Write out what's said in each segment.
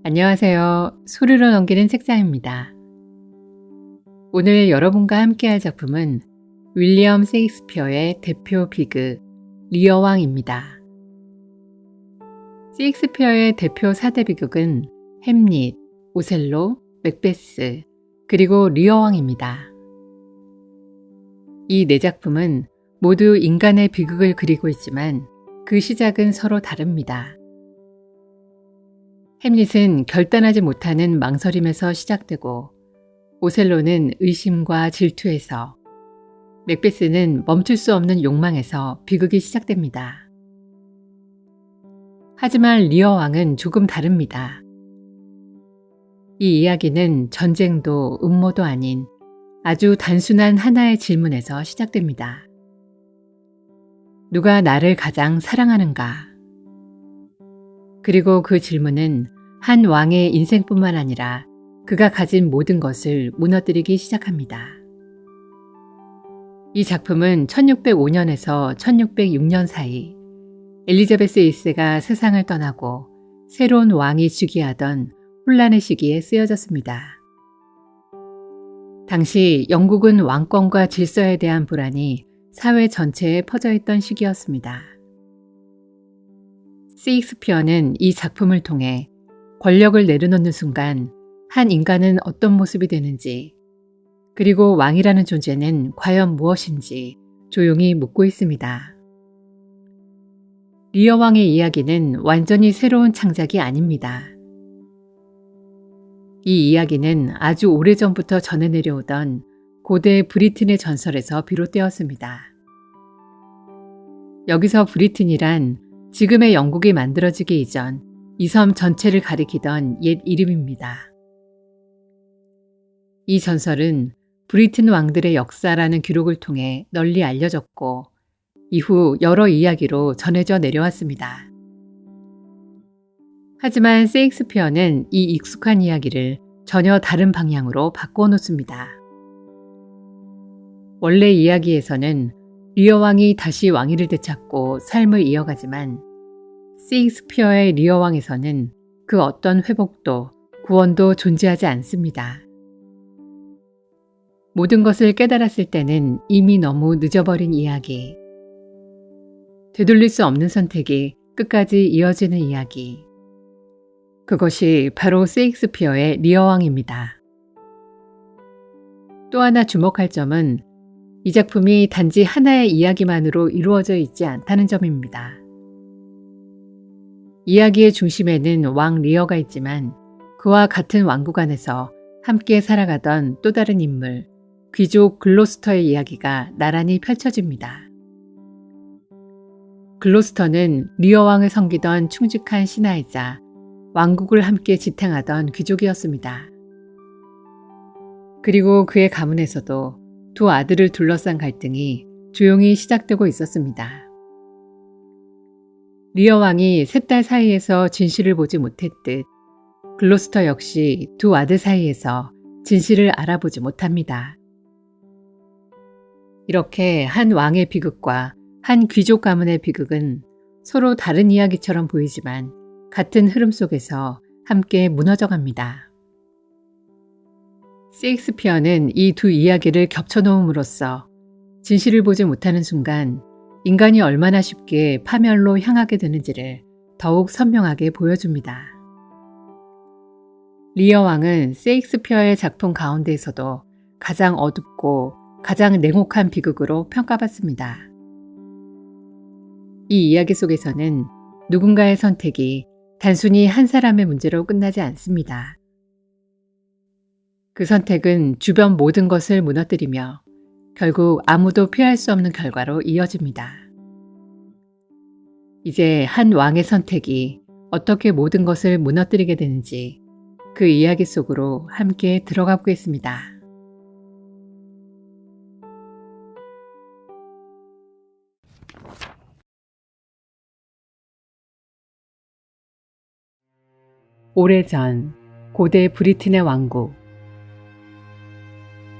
안녕하세요. 소리로 넘기는 책장입니다. 오늘 여러분과 함께할 작품은 윌리엄 셰익스피어의 대표 비극 리어왕입니다. 셰익스피어의 대표 4대 비극은 햄릿, 오셀로, 맥베스, 그리고 리어왕입니다. 이 네 작품은 모두 인간의 비극을 그리고 있지만 그 시작은 서로 다릅니다. 햄릿은 결단하지 못하는 망설임에서 시작되고 오셀로는 의심과 질투에서, 맥베스는 멈출 수 없는 욕망에서 비극이 시작됩니다. 하지만 리어 왕은 조금 다릅니다. 이 이야기는 전쟁도 음모도 아닌 아주 단순한 하나의 질문에서 시작됩니다. 누가 나를 가장 사랑하는가? 그리고 그 질문은 한 왕의 인생뿐만 아니라 그가 가진 모든 것을 무너뜨리기 시작합니다. 이 작품은 1605년에서 1606년 사이 엘리자베스 1세가 세상을 떠나고 새로운 왕이 즉위하던 혼란의 시기에 쓰여졌습니다. 당시 영국은 왕권과 질서에 대한 불안이 사회 전체에 퍼져 있던 시기였습니다. 셰익스피어는 이 작품을 통해 권력을 내려놓는 순간 한 인간은 어떤 모습이 되는지, 그리고 왕이라는 존재는 과연 무엇인지 조용히 묻고 있습니다. 리어 왕의 이야기는 완전히 새로운 창작이 아닙니다. 이 이야기는 아주 오래전부터 전해 내려오던 고대 브리튼의 전설에서 비롯되었습니다. 여기서 브리튼이란 지금의 영국이 만들어지기 이전 이 섬 전체를 가리키던 옛 이름입니다. 이 전설은 브리튼 왕들의 역사라는 기록을 통해 널리 알려졌고 이후 여러 이야기로 전해져 내려왔습니다. 하지만 셰익스피어는 이 익숙한 이야기를 전혀 다른 방향으로 바꾸어 놓습니다. 원래 이야기에서는 리어 왕이 다시 왕위를 되찾고 삶을 이어가지만 셰익스피어의 리어 왕에서는 그 어떤 회복도 구원도 존재하지 않습니다. 모든 것을 깨달았을 때는 이미 너무 늦어버린 이야기. 되돌릴 수 없는 선택이 끝까지 이어지는 이야기. 그것이 바로 셰익스피어의 리어 왕입니다. 또 하나 주목할 점은 이 작품이 단지 하나의 이야기만으로 이루어져 있지 않다는 점입니다. 이야기의 중심에는 왕 리어가 있지만 그와 같은 왕국 안에서 함께 살아가던 또 다른 인물, 귀족 글로스터의 이야기가 나란히 펼쳐집니다. 글로스터는 리어 왕을 섬기던 충직한 신하이자 왕국을 함께 지탱하던 귀족이었습니다. 그리고 그의 가문에서도 두 아들을 둘러싼 갈등이 조용히 시작되고 있었습니다. 리어 왕이 세 딸 사이에서 진실을 보지 못했듯 글로스터 역시 두 아들 사이에서 진실을 알아보지 못합니다. 이렇게 한 왕의 비극과 한 귀족 가문의 비극은 서로 다른 이야기처럼 보이지만 같은 흐름 속에서 함께 무너져갑니다. 셰익스피어는 이 두 이야기를 겹쳐놓음으로써 진실을 보지 못하는 순간 인간이 얼마나 쉽게 파멸로 향하게 되는지를 더욱 선명하게 보여줍니다. 리어 왕은 셰익스피어의 작품 가운데에서도 가장 어둡고 가장 냉혹한 비극으로 평가받습니다. 이 이야기 속에서는 누군가의 선택이 단순히 한 사람의 문제로 끝나지 않습니다. 그 선택은 주변 모든 것을 무너뜨리며 결국 아무도 피할 수 없는 결과로 이어집니다. 이제 한 왕의 선택이 어떻게 모든 것을 무너뜨리게 되는지 그 이야기 속으로 함께 들어가 보겠습니다. 오래전 고대 브리튼의 왕국.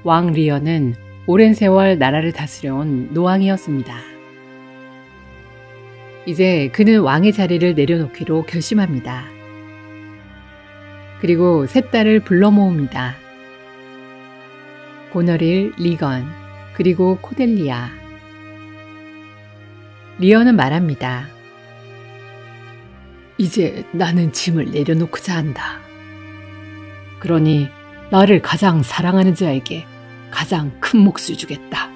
왕 리어는 오랜 세월 나라를 다스려온 노왕이었습니다. 이제 그는 왕의 자리를 내려놓기로 결심합니다. 그리고 세 딸을 불러 모읍니다. 고너릴, 리건, 그리고 코델리아. 리언은 말합니다. 이제 나는 짐을 내려놓고자 한다. 그러니 나를 가장 사랑하는 자에게 가장 큰 몫을 주겠다.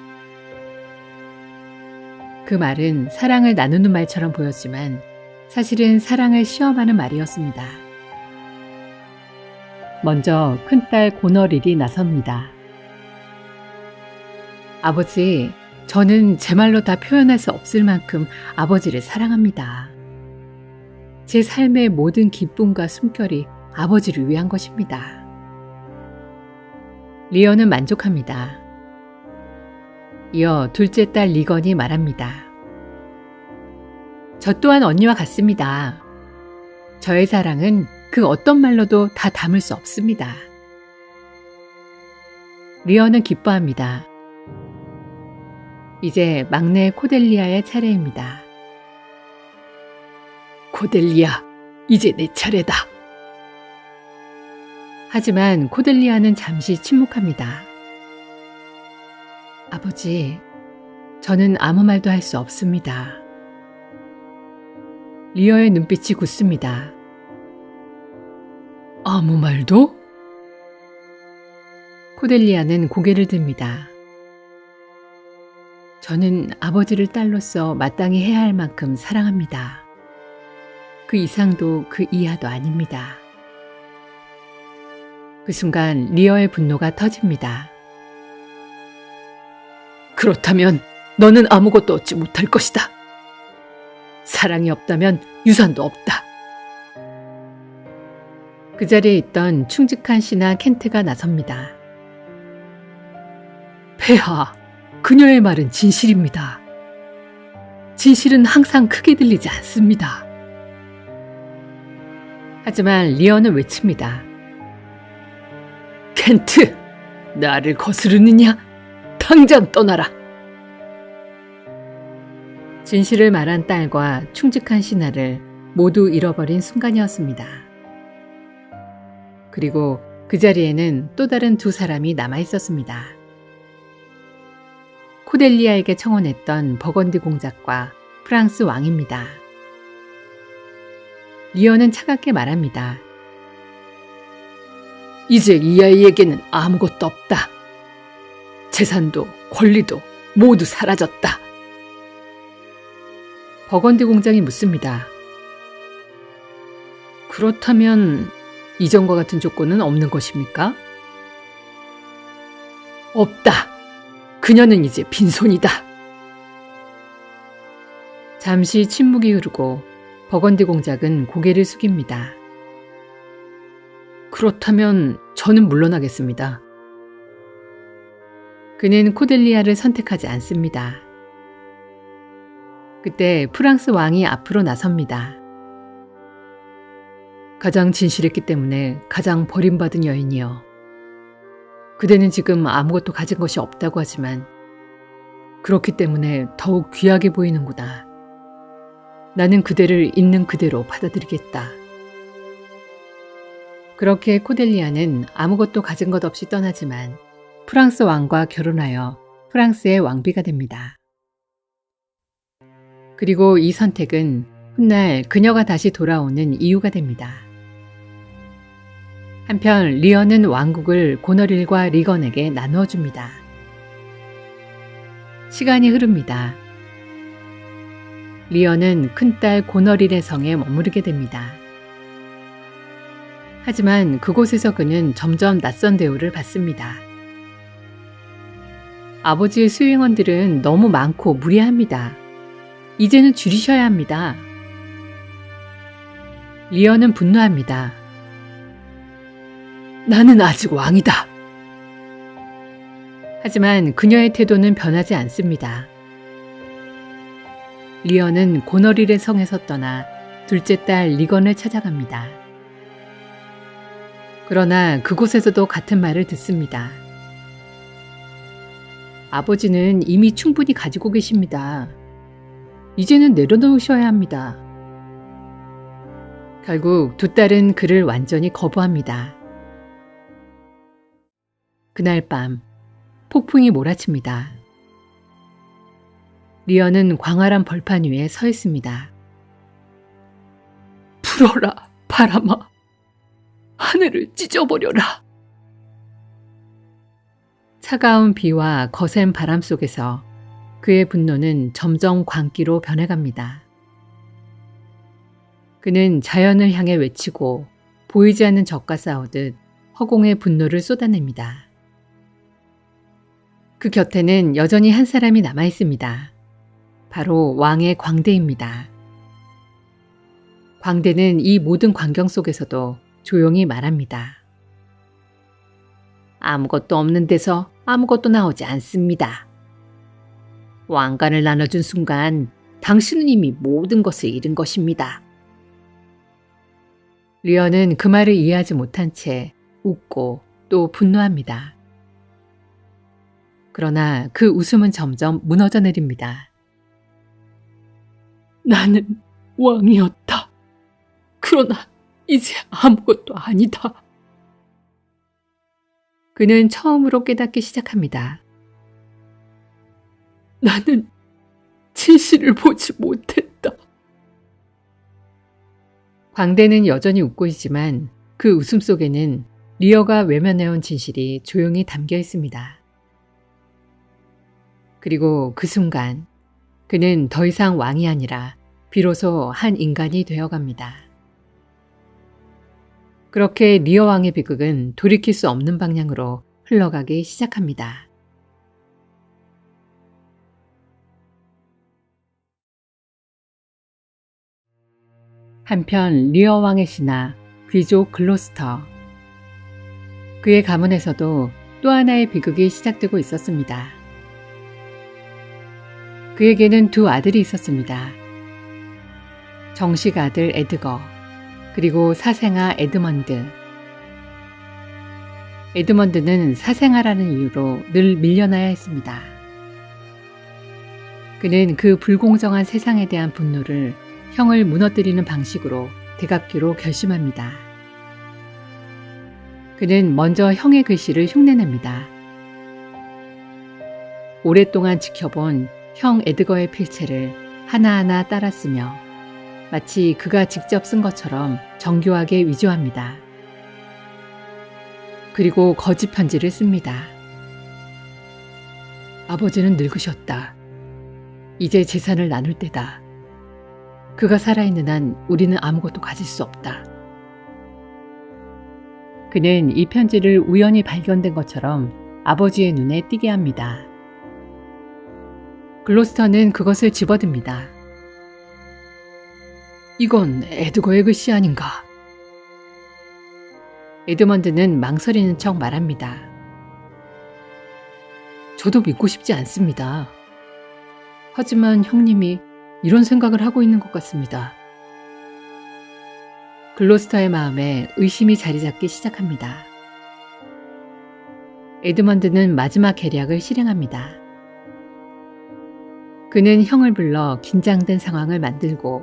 그 말은 사랑을 나누는 말처럼 보였지만 사실은 사랑을 시험하는 말이었습니다. 먼저 큰딸 고너릴이 나섭니다. 아버지, 저는 제 말로 다 표현할 수 없을 만큼 아버지를 사랑합니다. 제 삶의 모든 기쁨과 숨결이 아버지를 위한 것입니다. 리언은 만족합니다. 이어 둘째 딸 리건이 말합니다. 저 또한 언니와 같습니다. 저의 사랑은 그 어떤 말로도 다 담을 수 없습니다. 리언은 기뻐합니다. 이제 막내 코델리아의 차례입니다. 코델리아, 이제 내 차례다. 하지만 코델리아는 잠시 침묵합니다. 아버지, 저는 아무 말도 할 수 없습니다. 리어의 눈빛이 굳습니다. 아무 말도? 코델리아는 고개를 듭니다. 저는 아버지를 딸로서 마땅히 해야 할 만큼 사랑합니다. 그 이상도 그 이하도 아닙니다. 그 순간 리어의 분노가 터집니다. 그렇다면 너는 아무것도 얻지 못할 것이다. 사랑이 없다면 유산도 없다. 그 자리에 있던 충직한 씨나 켄트가 나섭니다. 폐하, 그녀의 말은 진실입니다. 진실은 항상 크게 들리지 않습니다. 하지만 리언은 외칩니다. 켄트, 나를 거스르느냐? 당장 떠나라. 진실을 말한 딸과 충직한 신하를 모두 잃어버린 순간이었습니다. 그리고 그 자리에는 또 다른 두 사람이 남아 있었습니다. 코델리아에게 청혼했던 버건디 공작과 프랑스 왕입니다. 리언은 차갑게 말합니다. 이제 이 아이에게는 아무것도 없다. 재산도 권리도 모두 사라졌다. 버건디 공장이 묻습니다. 그렇다면 이전과 같은 조건은 없는 것입니까? 없다. 그녀는 이제 빈손이다. 잠시 침묵이 흐르고 버건디 공작은 고개를 숙입니다. 그렇다면 저는 물러나겠습니다. 그는 코델리아를 선택하지 않습니다. 그때 프랑스 왕이 앞으로 나섭니다. 가장 진실했기 때문에 가장 버림받은 여인이여. 그대는 지금 아무것도 가진 것이 없다고 하지만 그렇기 때문에 더욱 귀하게 보이는구나. 나는 그대를 있는 그대로 받아들이겠다. 그렇게 코델리아는 아무것도 가진 것 없이 떠나지만 프랑스 왕과 결혼하여 프랑스의 왕비가 됩니다. 그리고 이 선택은 훗날 그녀가 다시 돌아오는 이유가 됩니다. 한편 리언은 왕국을 고너릴과 리건에게 나누어 줍니다. 시간이 흐릅니다. 리언은 큰딸 고너릴의 성에 머무르게 됩니다. 하지만 그곳에서 그는 점점 낯선 대우를 받습니다. 아버지의 수행원들은 너무 많고 무리합니다. 이제는 줄이셔야 합니다. 리언은 분노합니다. 나는 아직 왕이다. 하지만 그녀의 태도는 변하지 않습니다. 리언은 고너릴의 성에서 떠나 둘째 딸 리건을 찾아갑니다. 그러나 그곳에서도 같은 말을 듣습니다. 아버지는 이미 충분히 가지고 계십니다. 이제는 내려놓으셔야 합니다. 결국 두 딸은 그를 완전히 거부합니다. 그날 밤 폭풍이 몰아칩니다. 리언은 광활한 벌판 위에 서 있습니다. 불어라, 바람아. 하늘을 찢어버려라. 차가운 비와 거센 바람 속에서 그의 분노는 점점 광기로 변해갑니다. 그는 자연을 향해 외치고 보이지 않는 적과 싸우듯 허공에 분노를 쏟아냅니다. 그 곁에는 여전히 한 사람이 남아 있습니다. 바로 왕의 광대입니다. 광대는 이 모든 광경 속에서도 조용히 말합니다. 아무것도 없는 데서 아무것도 나오지 않습니다. 왕관을 나눠준 순간 당신은 이미 모든 것을 잃은 것입니다. 리언은 그 말을 이해하지 못한 채 웃고 또 분노합니다. 그러나 그 웃음은 점점 무너져 내립니다. 나는 왕이었다. 그러나 이제 아무것도 아니다. 그는 처음으로 깨닫기 시작합니다. 나는 진실을 보지 못했다. 광대는 여전히 웃고 있지만 그 웃음 속에는 리어가 외면해온 진실이 조용히 담겨 있습니다. 그리고 그 순간 그는 더 이상 왕이 아니라 비로소 한 인간이 되어갑니다. 그렇게 리어 왕의 비극은 돌이킬 수 없는 방향으로 흘러가기 시작합니다. 한편 리어 왕의 신하 귀족 글로스터. 그의 가문에서도 또 하나의 비극이 시작되고 있었습니다. 그에게는 두 아들이 있었습니다. 정식 아들 에드거, 그리고 사생아 에드먼드. 에드먼드는 사생아라는 이유로 늘 밀려나야 했습니다. 그는 그 불공정한 세상에 대한 분노를 형을 무너뜨리는 방식으로 되갚기로 결심합니다. 그는 먼저 형의 글씨를 흉내냅니다. 오랫동안 지켜본 형 에드거의 필체를 하나하나 따라 쓰며 마치 그가 직접 쓴 것처럼 정교하게 위조합니다. 그리고 거짓 편지를 씁니다. 아버지는 늙으셨다. 이제 재산을 나눌 때다. 그가 살아있는 한 우리는 아무것도 가질 수 없다. 그는 이 편지를 우연히 발견된 것처럼 아버지의 눈에 띄게 합니다. 글로스터는 그것을 집어듭니다. 이건 에드거의 글씨 아닌가? 에드먼드는 망설이는 척 말합니다. 저도 믿고 싶지 않습니다. 하지만 형님이 이런 생각을 하고 있는 것 같습니다. 글로스터의 마음에 의심이 자리 잡기 시작합니다. 에드먼드는 마지막 계략을 실행합니다. 그는 형을 불러 긴장된 상황을 만들고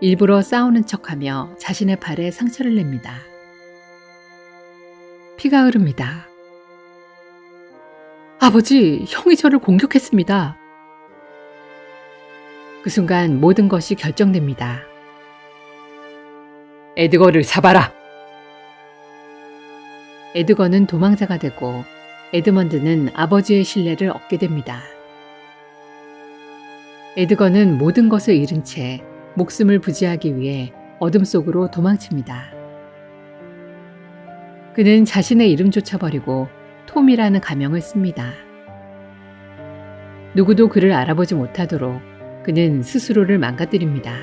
일부러 싸우는 척하며 자신의 팔에 상처를 냅니다. 피가 흐릅니다. 아버지, 형이 저를 공격했습니다. 그 순간 모든 것이 결정됩니다. 에드거를 잡아라! 에드거는 도망자가 되고 에드먼드는 아버지의 신뢰를 얻게 됩니다. 에드거는 모든 것을 잃은 채 목숨을 부지하기 위해 어둠 속으로 도망칩니다. 그는 자신의 이름조차 버리고 톰이라는 가명을 씁니다. 누구도 그를 알아보지 못하도록 그는 스스로를 망가뜨립니다.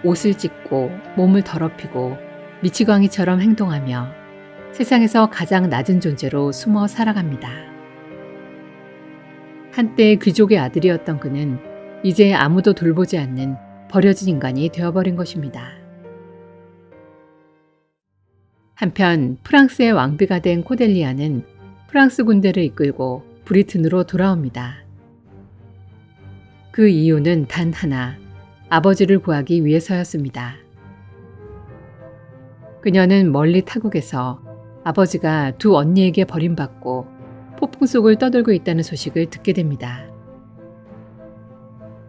옷을 찢고 몸을 더럽히고 미치광이처럼 행동하며 세상에서 가장 낮은 존재로 숨어 살아갑니다. 한때 귀족의 아들이었던 그는 이제 아무도 돌보지 않는 버려진 인간이 되어버린 것입니다. 한편 프랑스의 왕비가 된 코델리아는 프랑스 군대를 이끌고 브리튼으로 돌아옵니다. 그 이유는 단 하나, 아버지를 구하기 위해서였습니다. 그녀는 멀리 타국에서 아버지가 두 언니에게 버림받고 폭풍 속을 떠돌고 있다는 소식을 듣게 됩니다.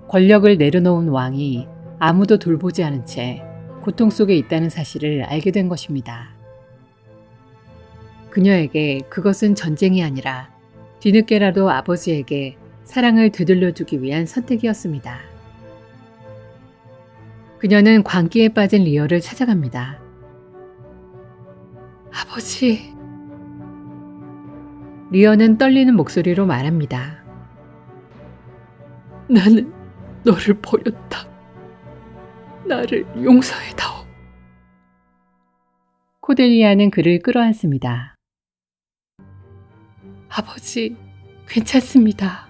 권력을 내려놓은 왕이 아무도 돌보지 않은 채 고통 속에 있다는 사실을 알게 된 것입니다. 그녀에게 그것은 전쟁이 아니라 뒤늦게라도 아버지에게 사랑을 되돌려주기 위한 선택이었습니다. 그녀는 광기에 빠진 리어를 찾아갑니다. 아버지. 리어는 떨리는 목소리로 말합니다. 나는 너를 버렸다. 나를 용서해다오. 코델리아는 그를 끌어안습니다. 아버지, 괜찮습니다.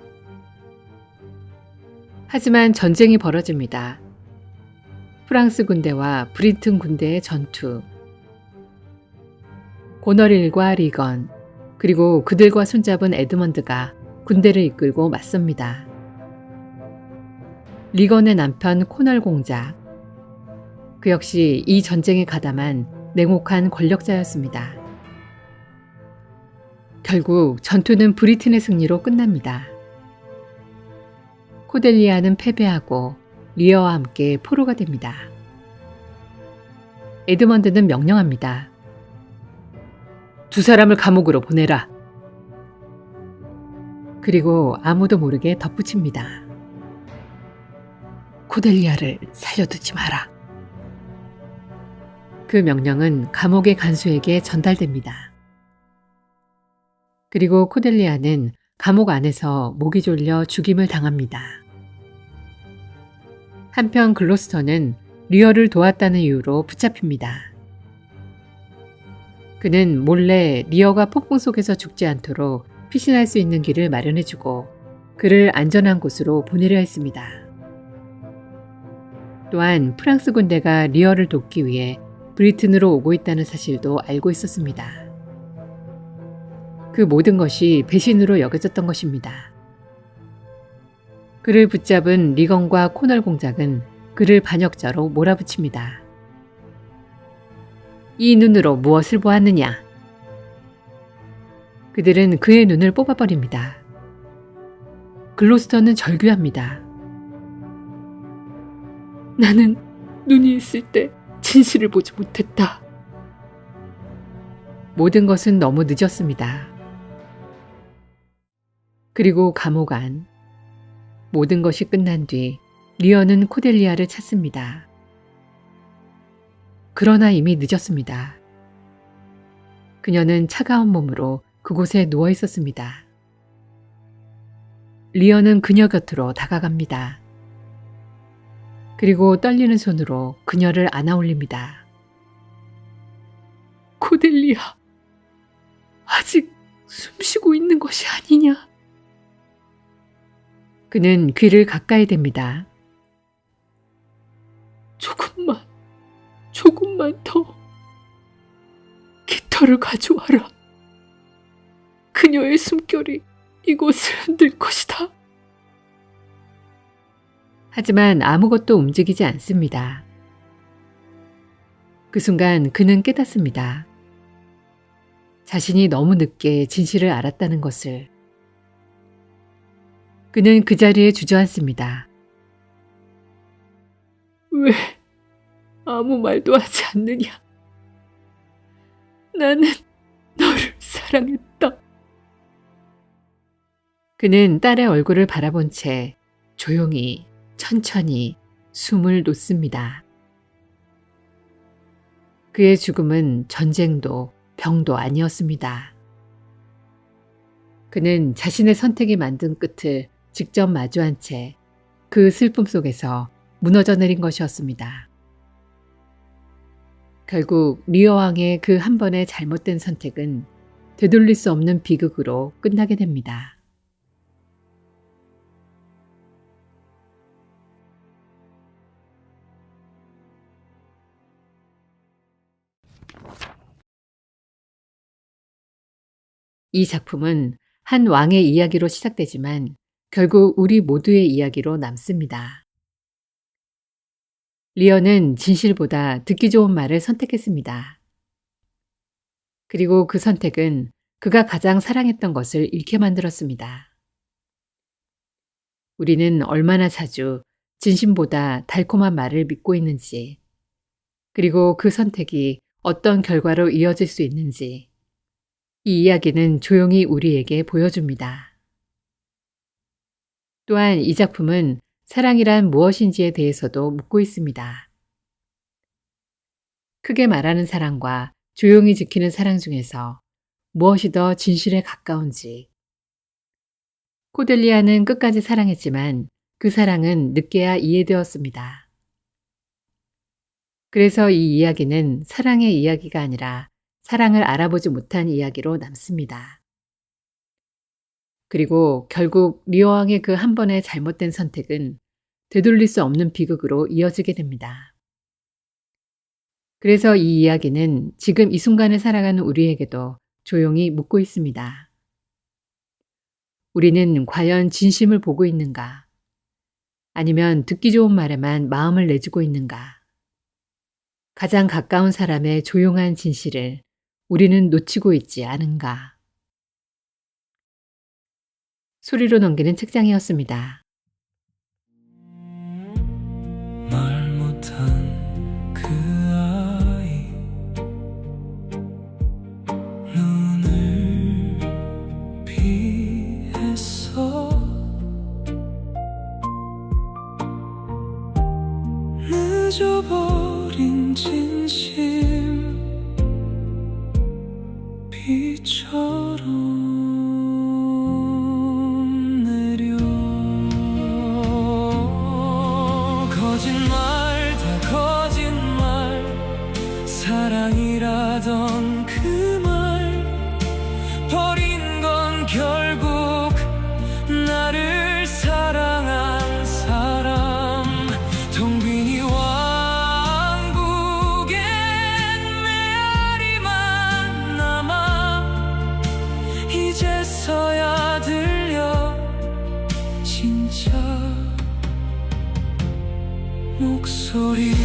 하지만 전쟁이 벌어집니다. 프랑스 군대와 브리튼 군대의 전투. 고너릴과 리건, 그리고 그들과 손잡은 에드먼드가 군대를 이끌고 맞섭니다. 리건의 남편 코널 공작. 그 역시 이 전쟁에 가담한 냉혹한 권력자였습니다. 결국 전투는 브리튼의 승리로 끝납니다. 코델리아는 패배하고 리어와 함께 포로가 됩니다. 에드먼드는 명령합니다. 두 사람을 감옥으로 보내라. 그리고 아무도 모르게 덧붙입니다. 코델리아를 살려두지 마라. 그 명령은 감옥의 간수에게 전달됩니다. 그리고 코델리아는 감옥 안에서 목이 졸려 죽임을 당합니다. 한편 글로스터는 리어를 도왔다는 이유로 붙잡힙니다. 그는 몰래 리어가 폭풍 속에서 죽지 않도록 피신할 수 있는 길을 마련해주고 그를 안전한 곳으로 보내려 했습니다. 또한 프랑스 군대가 리어를 돕기 위해 브리튼으로 오고 있다는 사실도 알고 있었습니다. 그 모든 것이 배신으로 여겨졌던 것입니다. 그를 붙잡은 리건과 코널 공작은 그를 반역자로 몰아붙입니다. 이 눈으로 무엇을 보았느냐? 그들은 그의 눈을 뽑아버립니다. 글로스터는 절규합니다. 나는 눈이 있을 때 진실을 보지 못했다. 모든 것은 너무 늦었습니다. 그리고 감옥 안. 모든 것이 끝난 뒤 리어는 코델리아를 찾습니다. 그러나 이미 늦었습니다. 그녀는 차가운 몸으로 그곳에 누워 있었습니다. 리어는 그녀 곁으로 다가갑니다. 그리고 떨리는 손으로 그녀를 안아 올립니다. 코델리아, 아직 숨쉬고 있는 것이 아니냐? 그는 귀를 가까이 댑니다. 조금만 더. 깃털을 가져와라. 그녀의 숨결이 이곳을 흔들 것이다. 하지만 아무것도 움직이지 않습니다. 그 순간 그는 깨닫습니다. 자신이 너무 늦게 진실을 알았다는 것을. 그는 그 자리에 주저앉습니다. 왜 아무 말도 하지 않느냐? 나는 너를 사랑했다. 그는 딸의 얼굴을 바라본 채 조용히 천천히 숨을 놓습니다. 그의 죽음은 전쟁도 병도 아니었습니다. 그는 자신의 선택이 만든 끝을 직접 마주한 채 그 슬픔 속에서 무너져 내린 것이었습니다. 결국 리어 왕의 그 한 번의 잘못된 선택은 되돌릴 수 없는 비극으로 끝나게 됩니다. 이 작품은 한 왕의 이야기로 시작되지만 결국 우리 모두의 이야기로 남습니다. 리언은 진실보다 듣기 좋은 말을 선택했습니다. 그리고 그 선택은 그가 가장 사랑했던 것을 잃게 만들었습니다. 우리는 얼마나 자주 진심보다 달콤한 말을 믿고 있는지, 그리고 그 선택이 어떤 결과로 이어질 수 있는지, 이 이야기는 조용히 우리에게 보여줍니다. 또한 이 작품은 사랑이란 무엇인지에 대해서도 묻고 있습니다. 크게 말하는 사랑과 조용히 지키는 사랑 중에서 무엇이 더 진실에 가까운지. 코델리아는 끝까지 사랑했지만 그 사랑은 늦게야 이해되었습니다. 그래서 이 이야기는 사랑의 이야기가 아니라 사랑을 알아보지 못한 이야기로 남습니다. 그리고 결국 리어왕의 그 한 번의 잘못된 선택은 되돌릴 수 없는 비극으로 이어지게 됩니다. 그래서 이 이야기는 지금 이 순간을 살아가는 우리에게도 조용히 묻고 있습니다. 우리는 과연 진심을 보고 있는가? 아니면 듣기 좋은 말에만 마음을 내주고 있는가? 가장 가까운 사람의 조용한 진실을 우리는 놓치고 있지 않은가? 소리로 넘기는 책장이었습니다. 말 못한 그 아이 눈을 피했어 늦어버린 진심 비처럼 거짓말 다 거짓말 사랑이라던 그 말 버린 건 결국 나를 사랑한 사람 텅 빈 이 왕국엔 메아리만 남아 이제서야 들려 진짜 목소리